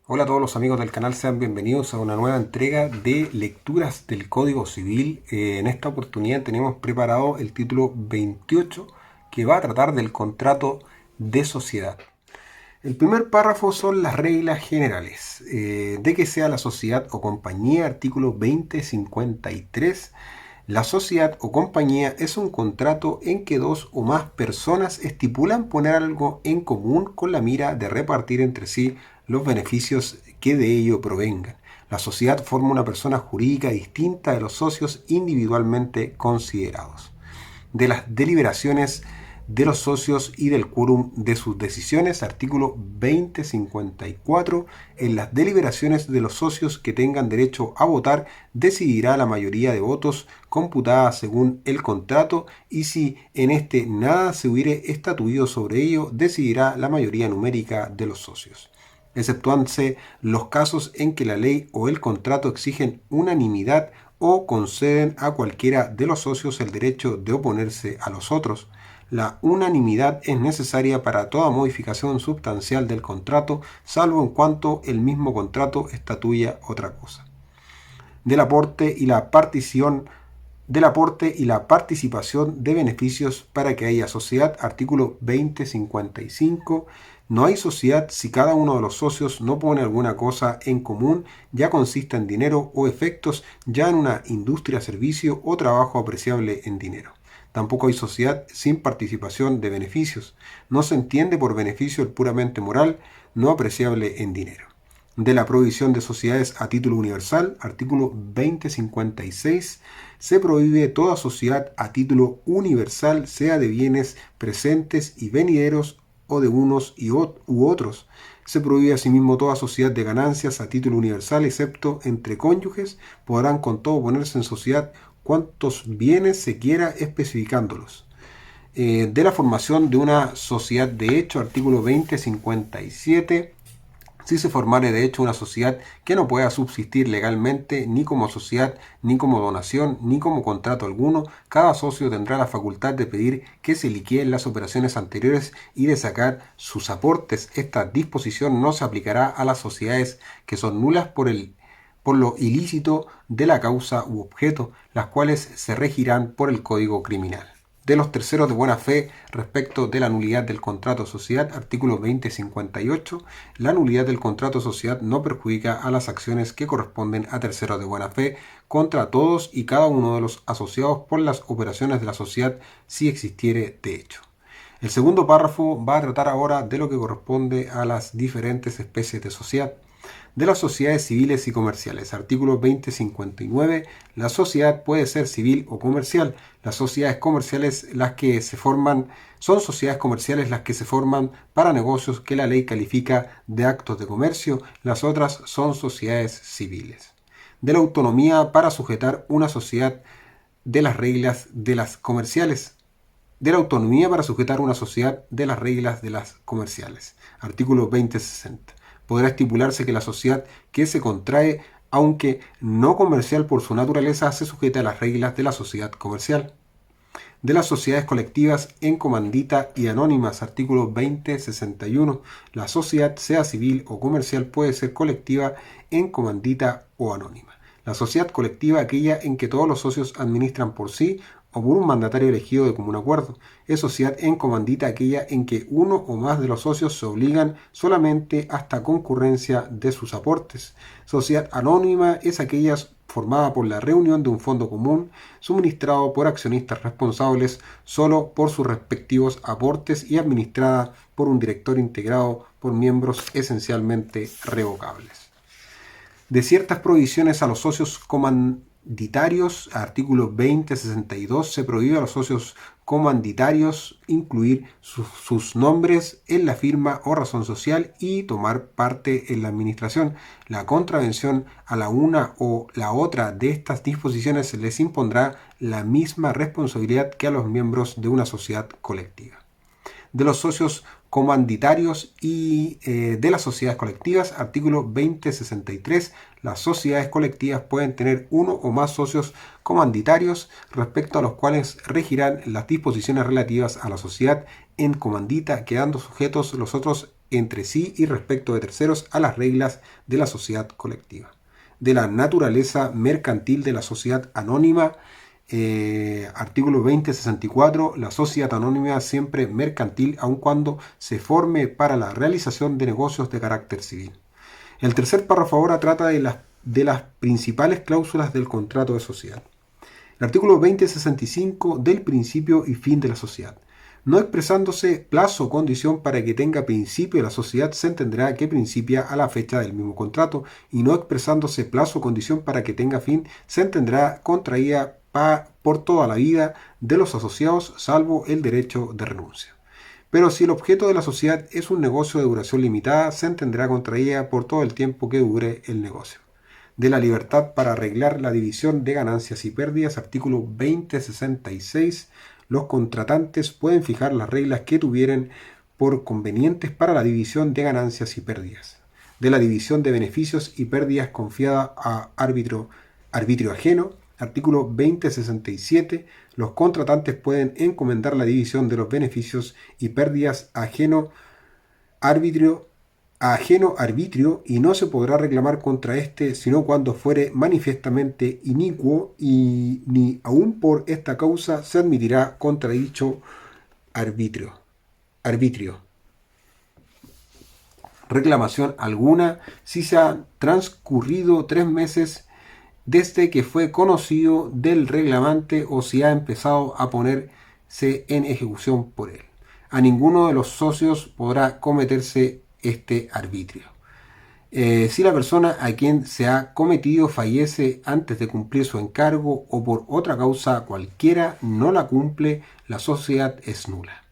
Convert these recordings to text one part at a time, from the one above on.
Hola a todos los amigos del canal, sean bienvenidos a una nueva entrega de lecturas del Código Civil. En esta oportunidad tenemos preparado el título 28 que va a tratar del contrato de sociedad. El primer párrafo son las reglas generales. De que sea la sociedad o compañía, artículo 2053. La sociedad o compañía es un contrato en que dos o más personas estipulan poner algo en común con la mira de repartir entre sí los beneficios que de ello provengan. La sociedad forma una persona jurídica distinta de los socios individualmente considerados. De las deliberaciones de los socios y del quórum de sus decisiones, artículo 2054. En las deliberaciones de los socios que tengan derecho a votar, decidirá la mayoría de votos computada según el contrato, y si en este nada se hubiere estatuido sobre ello, decidirá la mayoría numérica de los socios, exceptuándose los casos en que la ley o el contrato exigen unanimidad o conceden a cualquiera de los socios el derecho de oponerse a los otros. La unanimidad es necesaria para toda modificación sustancial del contrato, salvo en cuanto el mismo contrato estatuya otra cosa. Del aporte y la participación de beneficios para que haya sociedad, artículo 2055. No hay sociedad si cada uno de los socios no pone alguna cosa en común, ya consista en dinero o efectos, ya en una industria, servicio o trabajo apreciable en dinero. Tampoco hay sociedad sin participación de beneficios. No se entiende por beneficio el puramente moral, no apreciable en dinero. De la provisión de sociedades a título universal, artículo 2056, se prohíbe toda sociedad a título universal, sea de bienes presentes y venideros o de unos u otros. Se prohíbe asimismo toda sociedad de ganancias a título universal, excepto entre cónyuges. Podrán con todo ponerse en sociedad cuantos bienes se quiera, especificándolos. De la formación de una sociedad de hecho, artículo 2057. Si se formare de hecho una sociedad que no pueda subsistir legalmente ni como sociedad, ni como donación, ni como contrato alguno, cada socio tendrá la facultad de pedir que se liquiden las operaciones anteriores y de sacar sus aportes. Esta disposición no se aplicará a las sociedades que son nulas por lo ilícito de la causa u objeto, las cuales se regirán por el Código Criminal. De los terceros de buena fe respecto de la nulidad del contrato de sociedad, artículo 2058. La nulidad del contrato de sociedad no perjudica a las acciones que corresponden a terceros de buena fe contra todos y cada uno de los asociados por las operaciones de la sociedad, si existiere de hecho. El segundo párrafo va a tratar ahora de lo que corresponde a las diferentes especies de sociedad. De las sociedades civiles y comerciales, artículo 2059. La sociedad puede ser civil o comercial. Las sociedades comerciales son sociedades comerciales las que se forman para negocios que la ley califica de actos de comercio. Las otras son sociedades civiles. De la autonomía para sujetar una sociedad de las reglas de las comerciales. De la autonomía para sujetar una sociedad de las reglas de las comerciales. Artículo 2060. Podrá estipularse que la sociedad que se contrae, aunque no comercial por su naturaleza, se sujeta a las reglas de la sociedad comercial. De las sociedades colectivas en comandita y anónimas, artículo 2061. La sociedad, sea civil o comercial, puede ser colectiva, en comandita o anónima. La sociedad colectiva, aquella en que todos los socios administran por sí o por un mandatario elegido de común acuerdo. Es sociedad en comandita aquella en que uno o más de los socios se obligan solamente hasta concurrencia de sus aportes. Sociedad anónima es aquella formada por la reunión de un fondo común, suministrado por accionistas responsables solo por sus respectivos aportes y administrada por un director integrado por miembros esencialmente revocables. De ciertas prohibiciones a los socios comanditarios, artículo 2062, se prohíbe a los socios comanditarios incluir sus nombres en la firma o razón social y tomar parte en la administración. La contravención a la una o la otra de estas disposiciones les impondrá la misma responsabilidad que a los miembros de una sociedad colectiva. De los socios comanditarios y de las sociedades colectivas, artículo 2063. Las sociedades colectivas pueden tener uno o más socios comanditarios, respecto a los cuales regirán las disposiciones relativas a la sociedad en comandita, quedando sujetos los otros entre sí y respecto de terceros a las reglas de la sociedad colectiva. De la naturaleza mercantil de la sociedad anónima, artículo 2064, la sociedad anónima siempre mercantil aun cuando se forme para la realización de negocios de carácter civil. El tercer párrafo ahora trata de las principales cláusulas del contrato de sociedad. El artículo 2065 del principio y fin de la sociedad. No expresándose plazo o condición para que tenga principio la sociedad, se entenderá que principia a la fecha del mismo contrato, y no expresándose plazo o condición para que tenga fin, se entenderá contraída por toda la vida de los asociados, salvo el derecho de renuncia. Pero si el objeto de la sociedad es un negocio de duración limitada, se entenderá contraída por todo el tiempo que dure el negocio. De la libertad para arreglar la división de ganancias y pérdidas, artículo 2066, los contratantes pueden fijar las reglas que tuvieren por convenientes para la división de ganancias y pérdidas. De la división de beneficios y pérdidas confiada a arbitrio ajeno, artículo 2067, los contratantes pueden encomendar la división de los beneficios y pérdidas a ajeno arbitrio y no se podrá reclamar contra éste sino cuando fuere manifiestamente inicuo, y ni aun por esta causa se admitirá contra dicho arbitrio. Reclamación alguna si se han transcurrido 3 meses desde que fue conocido del reclamante o si ha empezado a ponerse en ejecución por él. A ninguno de los socios podrá cometerse este arbitrio. Si la persona a quien se ha cometido fallece antes de cumplir su encargo o por otra causa cualquiera no la cumple, la sociedad es nula.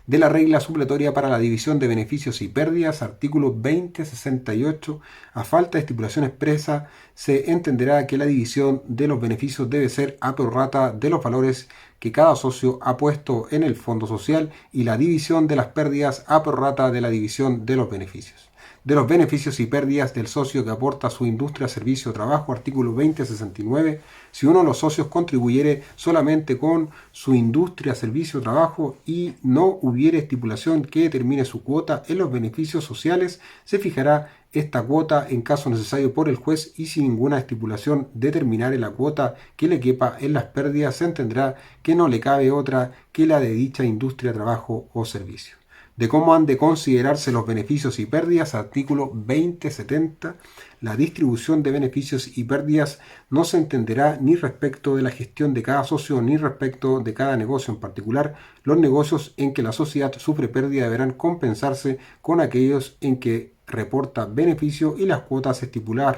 De la regla supletoria para la división de beneficios y pérdidas, artículo 2068, a falta de estipulación expresa, se entenderá que la división de los beneficios debe ser a prorrata de los valores que cada socio ha puesto en el fondo social, y la división de las pérdidas a prorrata de la división de los beneficios. De los beneficios y pérdidas del socio que aporta su industria, servicio o trabajo, artículo 2069, si uno de los socios contribuyere solamente con su industria, servicio o trabajo y no hubiere estipulación que determine su cuota en los beneficios sociales, se fijará esta cuota en caso necesario por el juez, y si ninguna estipulación determinare la cuota que le quepa en las pérdidas, se entenderá que no le cabe otra que la de dicha industria, trabajo o servicio. De cómo han de considerarse los beneficios y pérdidas, artículo 2070, la distribución de beneficios y pérdidas no se entenderá ni respecto de la gestión de cada socio ni respecto de cada negocio en particular. Los negocios en que la sociedad sufre pérdida deberán compensarse con aquellos en que reporta beneficio, y las cuotas estipuladas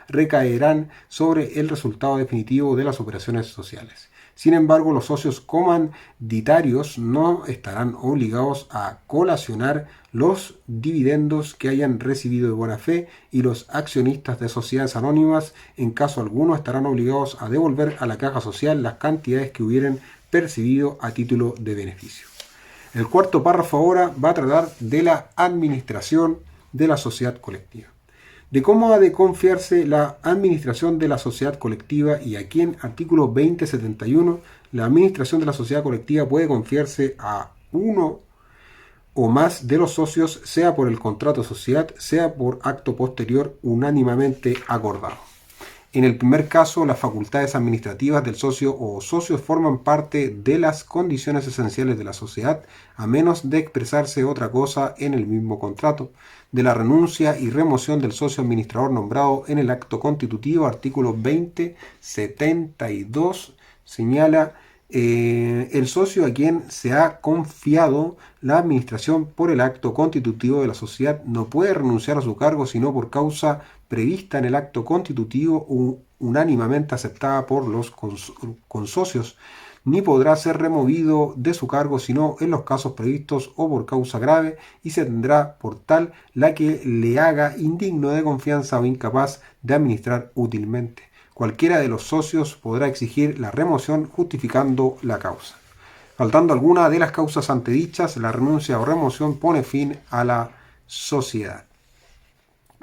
recaerán sobre el resultado definitivo de las operaciones sociales. Sin embargo, los socios comanditarios no estarán obligados a colacionar los dividendos que hayan recibido de buena fe, y los accionistas de sociedades anónimas, en caso alguno, estarán obligados a devolver a la caja social las cantidades que hubieran percibido a título de beneficio. El cuarto párrafo ahora va a tratar de la administración de la sociedad colectiva. De cómo ha de confiarse la administración de la sociedad colectiva y a quién, artículo 2071, la administración de la sociedad colectiva puede confiarse a uno o más de los socios, sea por el contrato de sociedad, sea por acto posterior unánimemente acordado. En el primer caso, las facultades administrativas del socio o socios forman parte de las condiciones esenciales de la sociedad, a menos de expresarse otra cosa en el mismo contrato. De la renuncia y remoción del socio administrador nombrado en el acto constitutivo, artículo 2072, señala el socio a quien se ha confiado la administración por el acto constitutivo de la sociedad no puede renunciar a su cargo sino por causa prevista en el acto constitutivo unánimemente aceptada por los consocios, ni podrá ser removido de su cargo sino en los casos previstos o por causa grave, y se tendrá por tal la que le haga indigno de confianza o incapaz de administrar útilmente. Cualquiera de los socios podrá exigir la remoción justificando la causa. Faltando alguna de las causas antedichas, la renuncia o remoción pone fin a la sociedad.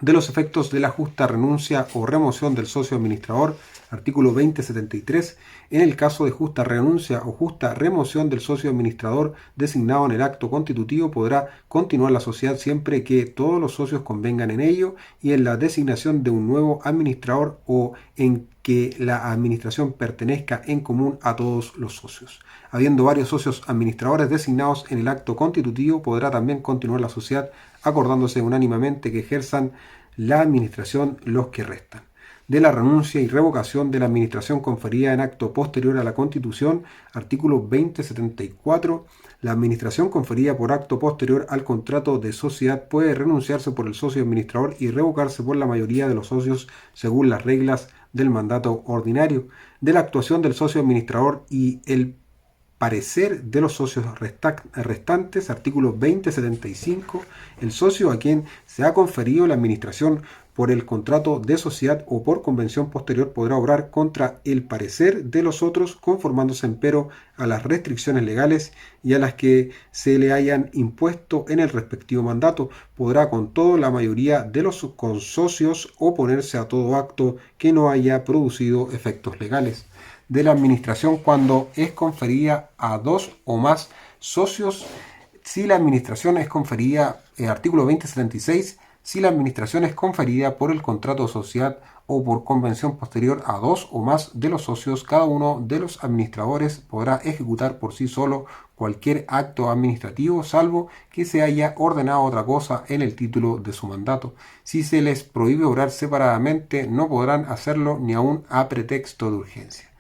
De los efectos de la justa renuncia o remoción del socio administrador, Artículo 2073. En el caso de justa renuncia o justa remoción del socio administrador designado en el acto constitutivo, podrá continuar la sociedad siempre que todos los socios convengan en ello y en la designación de un nuevo administrador o en que la administración pertenezca en común a todos los socios. Habiendo varios socios administradores designados en el acto constitutivo, podrá también continuar la sociedad acordándose unánimemente que ejerzan la administración los que restan. De la renuncia y revocación de la administración conferida en acto posterior a la Constitución, artículo 2074, la administración conferida por acto posterior al contrato de sociedad puede renunciarse por el socio administrador y revocarse por la mayoría de los socios según las reglas del mandato ordinario. De la actuación del socio administrador y el parecer de los socios restantes, artículo 2075, el socio a quien se ha conferido la administración por el contrato de sociedad o por convención posterior podrá obrar contra el parecer de los otros, conformándose empero a las restricciones legales y a las que se le hayan impuesto en el respectivo mandato. Podrá con todo la mayoría de los consocios oponerse a todo acto que no haya producido efectos legales. De la administración cuando es conferida a dos o más socios, si la administración es conferida, artículo 2076, si la administración es conferida por el contrato de sociedad o por convención posterior a dos o más de los socios, cada uno de los administradores podrá ejecutar por sí solo cualquier acto administrativo, salvo que se haya ordenado otra cosa en el título de su mandato. Si se les prohíbe obrar separadamente, no podrán hacerlo ni aun a pretexto de urgencia.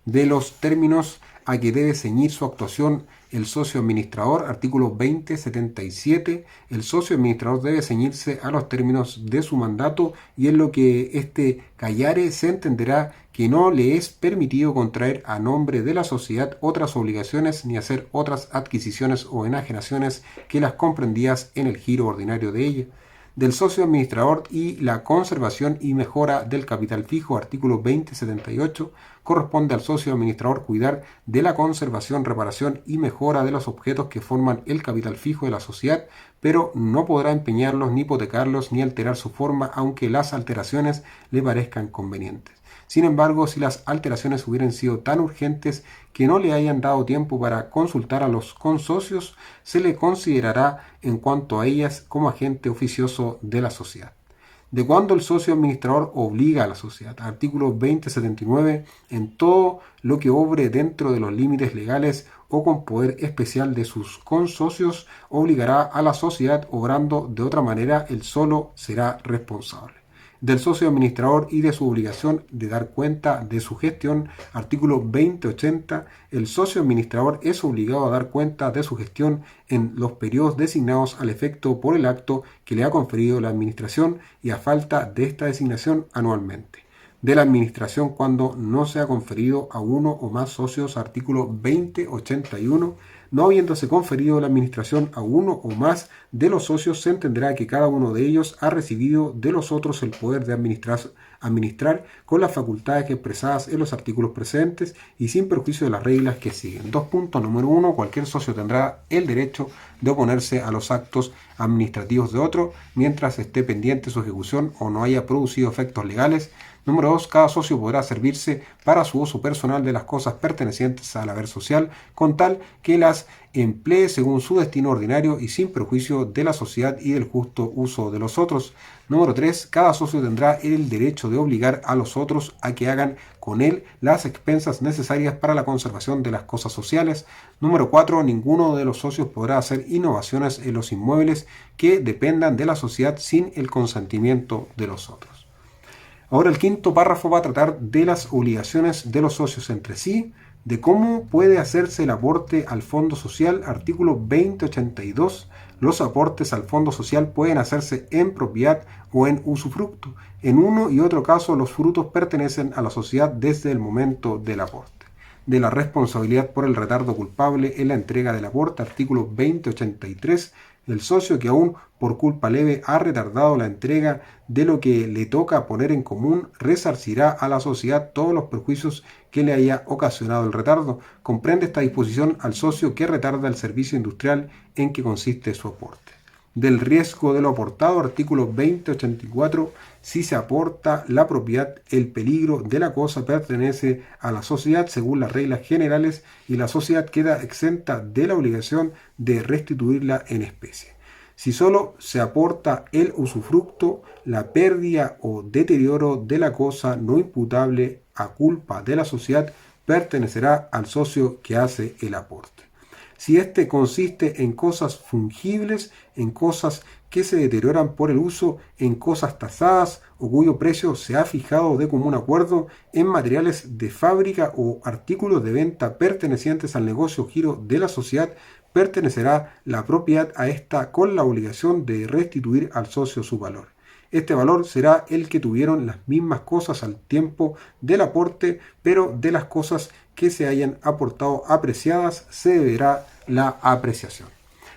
De los términos a que debe ceñir su actuación el socio administrador, artículo 2077, el socio administrador debe ceñirse a los términos de su mandato y en lo que éste callare se entenderá que no le es permitido contraer a nombre de la sociedad otras obligaciones ni hacer otras adquisiciones o enajenaciones que las comprendidas en el giro ordinario de ella. Del socio administrador y la conservación y mejora del capital fijo, artículo 2078, corresponde al socio administrador cuidar de la conservación, reparación y mejora de los objetos que forman el capital fijo de la sociedad, pero no podrá empeñarlos, ni hipotecarlos, ni alterar su forma, aunque las alteraciones le parezcan convenientes. Sin embargo, si las alteraciones hubieran sido tan urgentes que no le hayan dado tiempo para consultar a los consocios, se le considerará en cuanto a ellas como agente oficioso de la sociedad. De cuando el socio administrador obliga a la sociedad, artículo 2079, en todo lo que obre dentro de los límites legales o con poder especial de sus consocios, obligará a la sociedad obrando de otra manera, él solo será responsable. Del socio administrador y de su obligación de dar cuenta de su gestión, artículo 2080, el socio administrador es obligado a dar cuenta de su gestión en los periodos designados al efecto por el acto que le ha conferido la administración y a falta de esta designación anualmente. De la administración cuando no se ha conferido a uno o más socios, artículo 2081, no habiéndose conferido la administración a uno o más de los socios, se entenderá que cada uno de ellos ha recibido de los otros el poder de administrar con las facultades expresadas en los artículos precedentes y sin perjuicio de las reglas que siguen. 2 puntos. Número 1. Cualquier socio tendrá el derecho de oponerse a los actos administrativos de otro mientras esté pendiente su ejecución o no haya producido efectos legales. Número 2. Cada socio podrá servirse para su uso personal de las cosas pertenecientes al haber social, con tal que las emplee según su destino ordinario y sin perjuicio de la sociedad y del justo uso de los otros. Número 3. Cada socio tendrá el derecho de obligar a los otros a que hagan con él las expensas necesarias para la conservación de las cosas sociales. Número 4. Ninguno de los socios podrá hacer innovaciones en los inmuebles que dependan de la sociedad sin el consentimiento de los otros. Ahora el quinto párrafo va a tratar de las obligaciones de los socios entre sí, de cómo puede hacerse el aporte al fondo social, artículo 2082. Los aportes al fondo social pueden hacerse en propiedad o en usufructo. En uno y otro caso, los frutos pertenecen a la sociedad desde el momento del aporte. De la responsabilidad por el retardo culpable en la entrega del aporte, artículo 2083. El socio que aún por culpa leve ha retardado la entrega de lo que le toca poner en común resarcirá a la sociedad todos los perjuicios que le haya ocasionado el retardo. Comprende esta disposición al socio que retarda el servicio industrial en que consiste su aporte. del riesgo de lo aportado, artículo 2084, si se aporta la propiedad, el peligro de la cosa pertenece a la sociedad según las reglas generales y la sociedad queda exenta de la obligación de restituirla en especie. Si solo se aporta el usufructo, la pérdida o deterioro de la cosa no imputable a culpa de la sociedad pertenecerá al socio que hace el aporte. Si éste consiste en cosas fungibles, en cosas que se deterioran por el uso, en cosas tasadas o cuyo precio se ha fijado de común acuerdo, en materiales de fábrica o artículos de venta pertenecientes al negocio o giro de la sociedad, pertenecerá la propiedad a esta con la obligación de restituir al socio su valor. Este valor será el que tuvieron las mismas cosas al tiempo del aporte, pero de las cosas que se hayan aportado apreciadas se deberá la apreciación.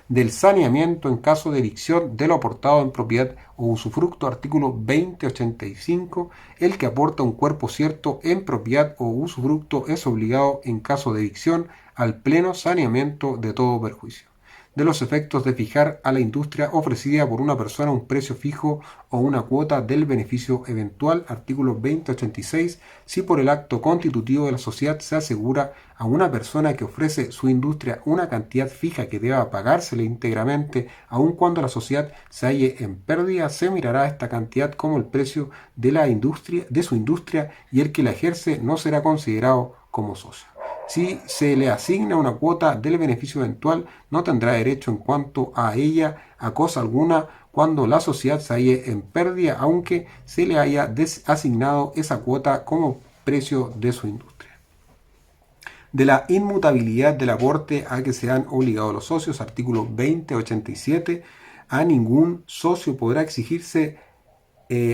Del saneamiento en caso de evicción de lo aportado en propiedad o usufructo, artículo 2085, el que aporta un cuerpo cierto en propiedad o usufructo es obligado en caso de evicción al pleno saneamiento de todo perjuicio. De los efectos de fijar a la industria ofrecida por una persona un precio fijo o una cuota del beneficio eventual, artículo 2086, si por el acto constitutivo de la sociedad se asegura a una persona que ofrece su industria una cantidad fija que deba pagársele íntegramente, aun cuando la sociedad se halle en pérdida, se mirará esta cantidad como el precio de su industria y el que la ejerce no será considerado como socio. Si se le asigna una cuota del beneficio eventual, no tendrá derecho en cuanto a ella a cosa alguna cuando la sociedad se halle en pérdida, aunque se le haya asignado esa cuota como precio de su industria. De la inmutabilidad del aporte a que se han obligado los socios, artículo 2087, a ningún socio podrá exigirse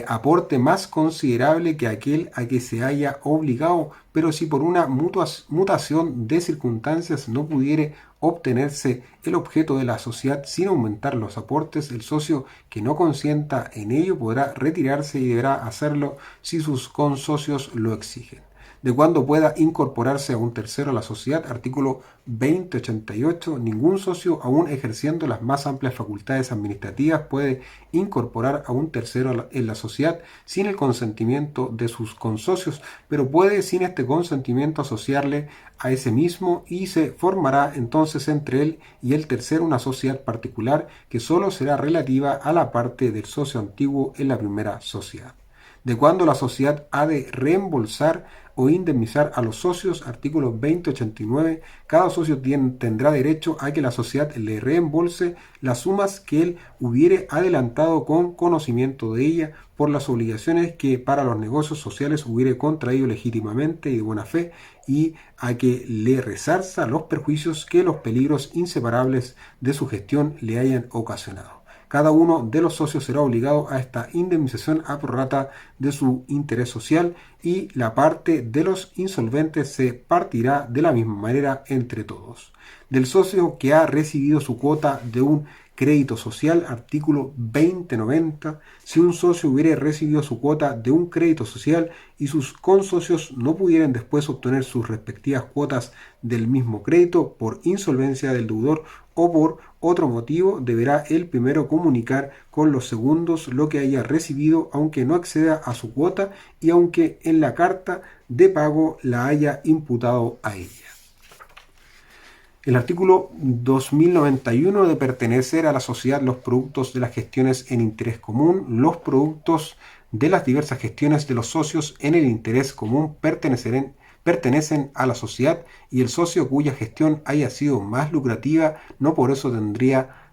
aporte más considerable que aquel a que se haya obligado, pero si por una mutación de circunstancias no pudiere obtenerse el objeto de la sociedad sin aumentar los aportes, el socio que no consienta en ello podrá retirarse y deberá hacerlo si sus consocios lo exigen. De cuando pueda incorporarse a un tercero a la sociedad, artículo 2088, ningún socio, aún ejerciendo las más amplias facultades administrativas, puede incorporar a un tercero en la sociedad sin el consentimiento de sus consocios, pero puede sin este consentimiento asociarle a ese mismo y se formará entonces entre él y el tercero una sociedad particular que solo será relativa a la parte del socio antiguo en la primera sociedad. De cuando la sociedad ha de reembolsar o indemnizar a los socios, artículo 2089, cada socio tendrá derecho a que la sociedad le reembolse las sumas que él hubiere adelantado con conocimiento de ella por las obligaciones que para los negocios sociales hubiere contraído legítimamente y de buena fe, y a que le resarza los perjuicios que los peligros inseparables de su gestión le hayan ocasionado. Cada uno de los socios será obligado a esta indemnización a prorrata de su interés social y la parte de los insolventes se partirá de la misma manera entre todos. Del socio que ha recibido su cuota de un crédito social, artículo 2090, si un socio hubiere recibido su cuota de un crédito social y sus consocios no pudieran después obtener sus respectivas cuotas del mismo crédito por insolvencia del deudor o por otro motivo, deberá el primero comunicar con los segundos lo que haya recibido, aunque no acceda a su cuota y aunque en la carta de pago la haya imputado a ella. El artículo 2091 de pertenecer a la sociedad los productos de las gestiones en interés común, los productos de las diversas gestiones de los socios en el interés común pertenecen a la sociedad y el socio cuya gestión haya sido más lucrativa no por eso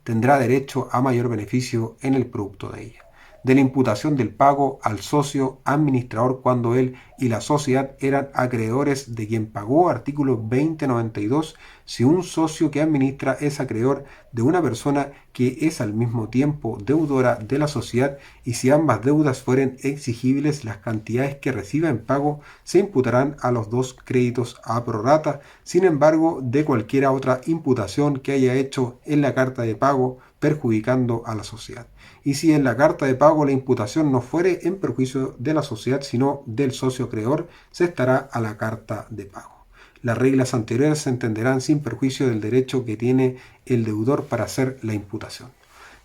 tendrá derecho a mayor beneficio en el producto de ella. De la imputación del pago al socio administrador cuando él y la sociedad eran acreedores de quien pagó, artículo 2092, si un socio que administra es acreedor de una persona que es al mismo tiempo deudora de la sociedad y si ambas deudas fueren exigibles, las cantidades que reciba en pago se imputarán a los dos créditos a prorrata, sin embargo, de cualquiera otra imputación que haya hecho en la carta de pago perjudicando a la sociedad. Y si en la carta de pago la imputación no fuere en perjuicio de la sociedad, sino del socio acreedor, se estará a la carta de pago. Las reglas anteriores se entenderán sin perjuicio del derecho que tiene el deudor para hacer la imputación.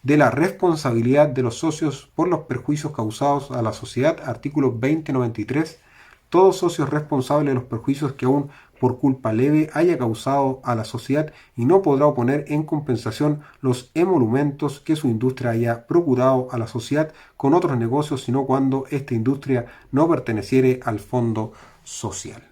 de la responsabilidad de los socios por los perjuicios causados a la sociedad, artículo 2093. Todo socio es responsable de los perjuicios que aún por culpa leve haya causado a la sociedad y no podrá oponer en compensación los emolumentos que su industria haya procurado a la sociedad con otros negocios, sino cuando esta industria no perteneciere al fondo social.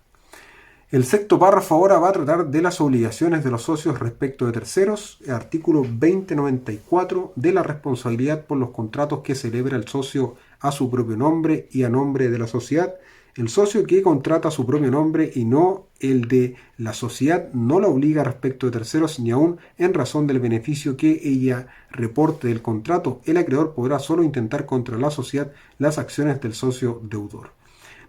El sexto párrafo ahora va a tratar de las obligaciones de los socios respecto de terceros, el artículo 2094 de la responsabilidad por los contratos que celebra el socio a su propio nombre y a nombre de la sociedad. El socio que contrata a su propio nombre y no el de la sociedad no la obliga respecto de terceros ni aún en razón del beneficio que ella reporte del contrato. El acreedor podrá solo intentar contra la sociedad las acciones del socio deudor.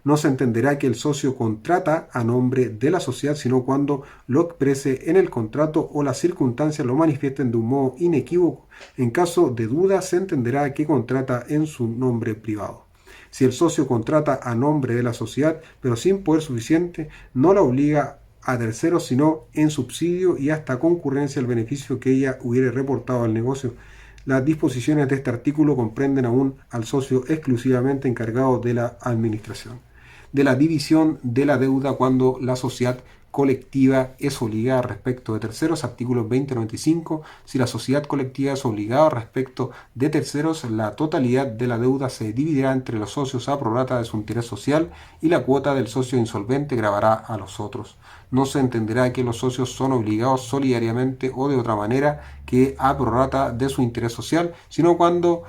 No se entenderá que el socio contrata a nombre de la sociedad, sino cuando lo exprese en el contrato o las circunstancias lo manifiesten de un modo inequívoco. En caso de duda, se entenderá que contrata en su nombre privado. Si el socio contrata a nombre de la sociedad, pero sin poder suficiente, no la obliga a terceros, sino en subsidio y hasta concurrencia al beneficio que ella hubiere reportado al negocio. Las disposiciones de este artículo comprenden aún al socio exclusivamente encargado de la administración. De la división de la deuda cuando la sociedad colectiva es obligada respecto de terceros, artículo 2095. Si la sociedad colectiva es obligada respecto de terceros, la totalidad de la deuda se dividirá entre los socios a prorrata de su interés social y la cuota del socio insolvente gravará a los otros. No se entenderá que los socios son obligados solidariamente o de otra manera que a prorrata de su interés social, sino cuando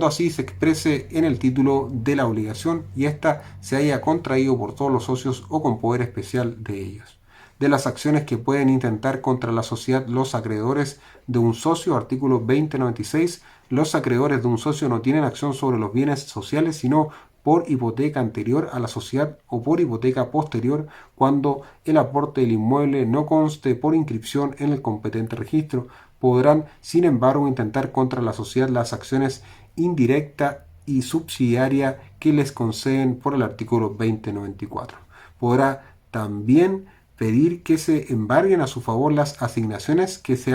así se exprese en el título de la obligación y ésta se haya contraído por todos los socios o con poder especial de ellos. De las acciones que pueden intentar contra la sociedad los acreedores de un socio, artículo 2096, los acreedores de un socio no tienen acción sobre los bienes sociales, sino por hipoteca anterior a la sociedad o por hipoteca posterior cuando el aporte del inmueble no conste por inscripción en el competente registro. Podrán, sin embargo, intentar contra la sociedad las acciones indirecta y subsidiaria que les conceden por el artículo 2094. Podrá también pedir que se embarguen a su favor las asignaciones que se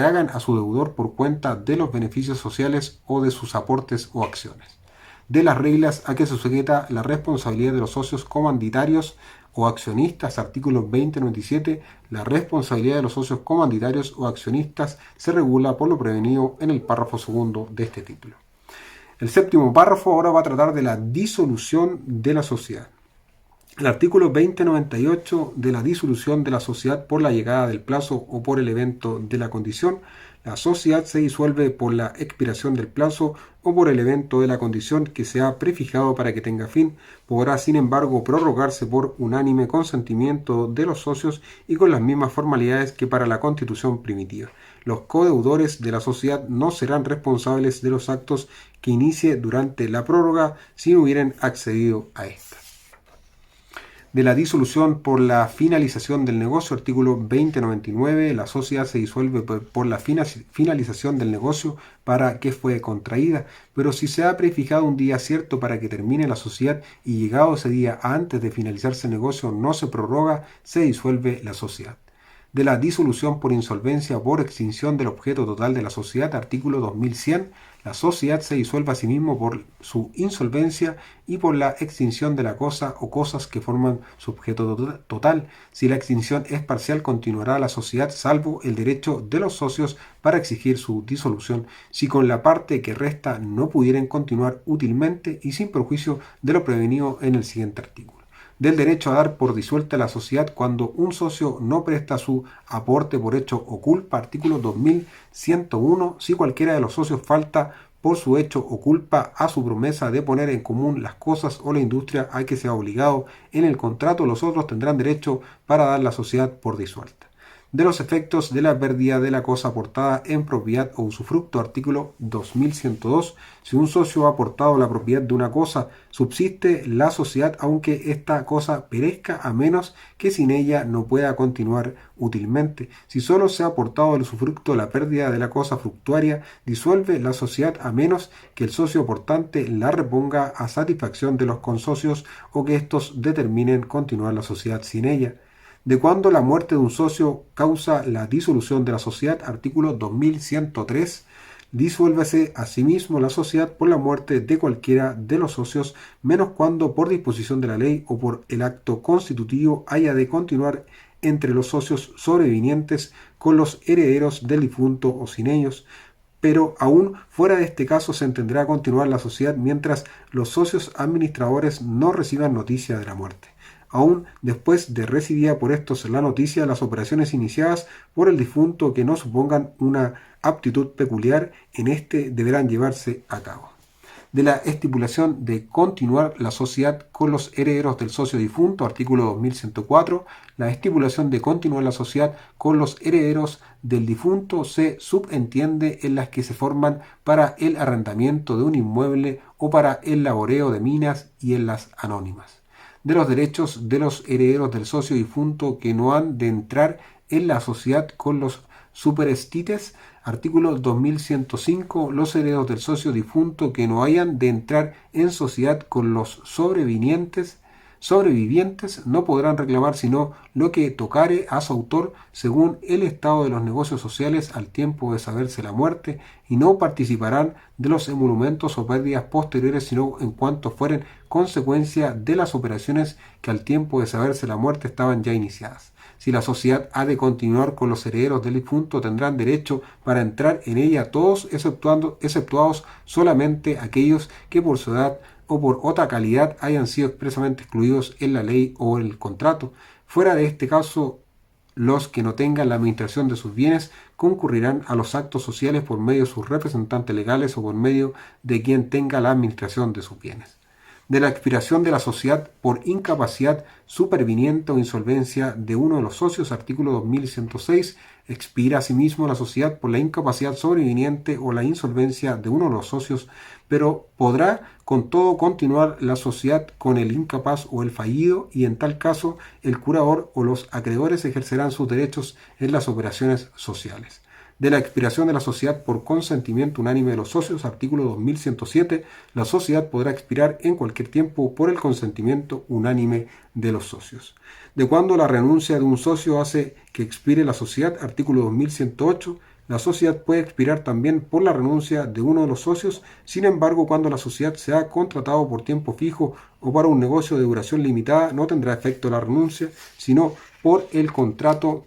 hagan a su deudor por cuenta de los beneficios sociales o de sus aportes o acciones. De las reglas a que se sujeta la responsabilidad de los socios comanditarios o accionistas, artículo 2097, la responsabilidad de los socios comanditarios o accionistas se regula por lo prevenido en el párrafo segundo de este título. El séptimo párrafo ahora va a tratar de la disolución de la sociedad. El artículo 2098 de la disolución de la sociedad por la llegada del plazo o por el evento de la condición. La sociedad se disuelve por la expiración del plazo o por el evento de la condición que se ha prefijado para que tenga fin. Podrá, sin embargo, prorrogarse por unánime consentimiento de los socios y con las mismas formalidades que para la constitución primitiva. Los codeudores de la sociedad no serán responsables de los actos que inicie durante la prórroga si no hubieran accedido a esta. De la disolución por la finalización del negocio, artículo 2099, la sociedad se disuelve por la finalización del negocio para que fue contraída, pero si se ha prefijado un día cierto para que termine la sociedad y llegado ese día antes de finalizarse el negocio no se prorroga, se disuelve la sociedad. De la disolución por insolvencia o por extinción del objeto total de la sociedad, artículo 2100, la sociedad se disuelve a sí mismo por su insolvencia y por la extinción de la cosa o cosas que forman su objeto total. Si la extinción es parcial, continuará la sociedad salvo el derecho de los socios para exigir su disolución, si con la parte que resta no pudieran continuar útilmente y sin perjuicio de lo prevenido en el siguiente artículo. Del derecho a dar por disuelta la sociedad cuando un socio no presta su aporte por hecho o culpa, artículo 2101, si cualquiera de los socios falta por su hecho o culpa a su promesa de poner en común las cosas o la industria a que se ha obligado en el contrato, los otros tendrán derecho para dar la sociedad por disuelta. De los efectos de la pérdida de la cosa aportada en propiedad o usufructo, artículo 2102. Si un socio ha aportado la propiedad de una cosa, subsiste la sociedad aunque esta cosa perezca, a menos que sin ella no pueda continuar útilmente. Si solo se ha aportado el usufructo la pérdida de la cosa fructuaria, disuelve la sociedad a menos que el socio aportante la reponga a satisfacción de los consocios o que éstos determinen continuar la sociedad sin ella. De cuando la muerte de un socio causa la disolución de la sociedad, artículo 2103, Disuélvase asimismo la sociedad por la muerte de cualquiera de los socios, menos cuando por disposición de la ley o por el acto constitutivo haya de continuar entre los socios sobrevivientes con los herederos del difunto o sin ellos, pero aún fuera de este caso se entenderá continuar la sociedad mientras los socios administradores no reciban noticia de la muerte. Aún después de recibida por estos la noticia, las operaciones iniciadas por el difunto que no supongan una aptitud peculiar en este deberán llevarse a cabo. De la estipulación de continuar la sociedad con los herederos del socio difunto, artículo 2104, la estipulación de continuar la sociedad con los herederos del difunto se subentiende en las que se forman para el arrendamiento de un inmueble o para el laboreo de minas y en las anónimas. De los derechos de los herederos del socio difunto que no han de entrar en la sociedad con los superestites, artículo 2105, los herederos del socio difunto que no hayan de entrar en sociedad con los sobrevivientes no podrán reclamar sino lo que tocare a su autor según el estado de los negocios sociales al tiempo de saberse la muerte, y no participarán de los emolumentos o pérdidas posteriores sino en cuanto fueren consecuencia de las operaciones que al tiempo de saberse la muerte estaban ya iniciadas. Si la sociedad ha de continuar con los herederos del difunto, tendrán derecho para entrar en ella todos, exceptuados solamente aquellos que por su edad o por otra calidad hayan sido expresamente excluidos en la ley o en el contrato. Fuera de este caso, los que no tengan la administración de sus bienes concurrirán a los actos sociales por medio de sus representantes legales o por medio de quien tenga la administración de sus bienes. De la expiración de la sociedad por incapacidad superviniente o insolvencia de uno de los socios, artículo 2106, expira asimismo la sociedad por la incapacidad sobreviniente o la insolvencia de uno de los socios, pero podrá con todo continuar la sociedad con el incapaz o el fallido, y en tal caso el curador o los acreedores ejercerán sus derechos en las operaciones sociales. De la expiración de la sociedad por consentimiento unánime de los socios, artículo 2107, la sociedad podrá expirar en cualquier tiempo por el consentimiento unánime de los socios. De cuando la renuncia de un socio hace que expire la sociedad, artículo 2108, la sociedad puede expirar también por la renuncia de uno de los socios. Sin embargo, cuando la sociedad se ha contratado por tiempo fijo o para un negocio de duración limitada, no tendrá efecto la renuncia, sino por el contrato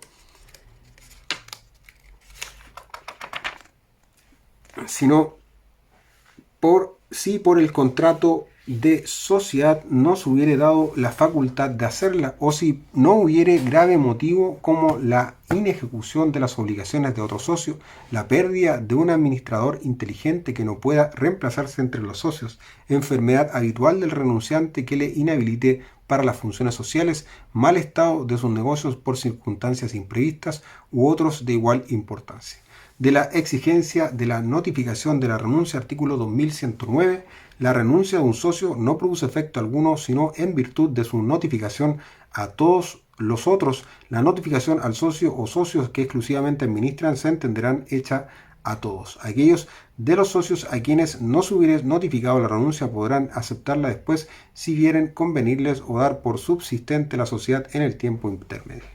si por el contrato de sociedad no se hubiere dado la facultad de hacerla, o si no hubiere grave motivo como la inejecución de las obligaciones de otro socio, la pérdida de un administrador inteligente que no pueda reemplazarse entre los socios, enfermedad habitual del renunciante que le inhabilite para las funciones sociales, mal estado de sus negocios por circunstancias imprevistas u otros de igual importancia. De la exigencia de la notificación de la renuncia, artículo 2109, la renuncia de un socio no produce efecto alguno sino en virtud de su notificación a todos los otros. La notificación al socio o socios que exclusivamente administran se entenderán hecha a todos. Aquellos de los socios a quienes no se hubiere notificado la renuncia podrán aceptarla después si vieren convenirles o dar por subsistente la sociedad en el tiempo intermedio.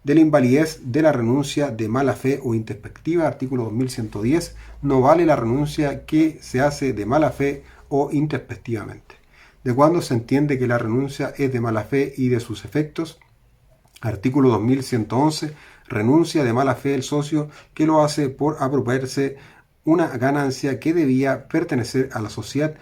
De la invalidez de la renuncia de mala fe o introspectiva, artículo 2110, no vale la renuncia que se hace de mala fe o introspectivamente. De cuando se entiende que la renuncia es de mala fe y de sus efectos, artículo 2111, renuncia de mala fe el socio que lo hace por apropiarse una ganancia que debía pertenecer a la sociedad.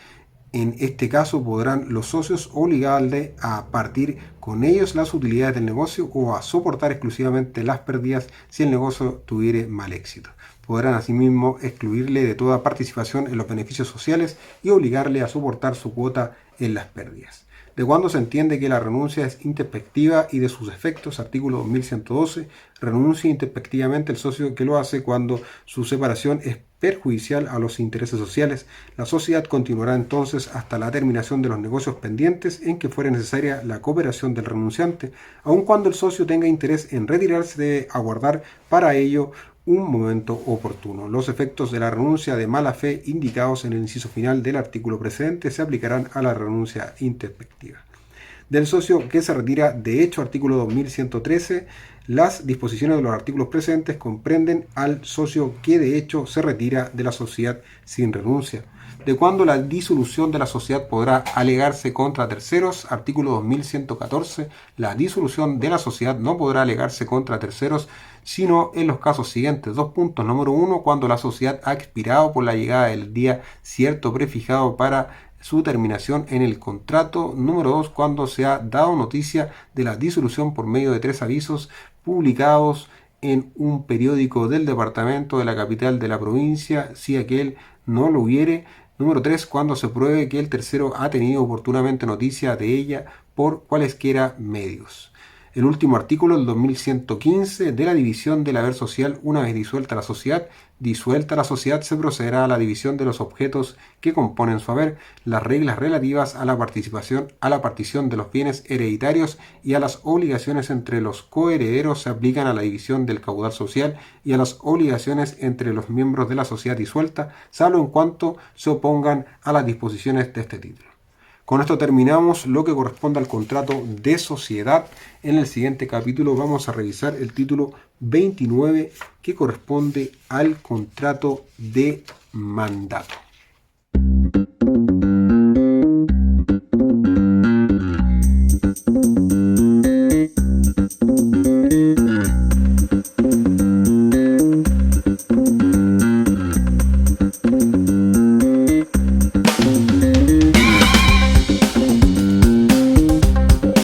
En este caso podrán los socios obligarle a partir con ellos las utilidades del negocio o a soportar exclusivamente las pérdidas si el negocio tuviere mal éxito. Podrán asimismo excluirle de toda participación en los beneficios sociales y obligarle a soportar su cuota en las pérdidas. De cuando se entiende que la renuncia es introspectiva y de sus efectos, artículo 2112, renuncia introspectivamente el socio que lo hace cuando su separación es perjudicial a los intereses sociales. La sociedad continuará entonces hasta la terminación de los negocios pendientes en que fuere necesaria la cooperación del renunciante, aun cuando el socio tenga interés en retirarse, debe aguardar para ello un momento oportuno. Los efectos de la renuncia de mala fe indicados en el inciso final del artículo precedente se aplicarán a la renuncia introspectiva. del socio que se retira. De hecho, artículo 2113, las disposiciones de los artículos presentes comprenden al socio que de hecho se retira de la sociedad sin renuncia. De cuándo la disolución de la sociedad podrá alegarse contra terceros. Artículo 2114. La disolución de la sociedad no podrá alegarse contra terceros, sino en los casos siguientes. 2 puntos. Número 1, cuando la sociedad ha expirado por la llegada del día cierto prefijado para su terminación en el contrato. Número 2, cuando se ha dado noticia de la disolución por medio de 3 avisos publicados en un periódico del departamento de la capital de la provincia, si aquel no lo hubiere. Número 3, cuando se pruebe que el tercero ha tenido oportunamente noticia de ella por cualesquiera medios. El último artículo, el 2115, de la división del haber social. Una vez disuelta la sociedad, se procederá a la división de los objetos que componen su haber. Las reglas relativas a la partición de los bienes hereditarios y a las obligaciones entre los coherederos se aplican a la división del caudal social y a las obligaciones entre los miembros de la sociedad disuelta, salvo en cuanto se opongan a las disposiciones de este título. Con esto terminamos lo que corresponde al contrato de sociedad. En el siguiente capítulo vamos a revisar el título 29, que corresponde al contrato de mandato.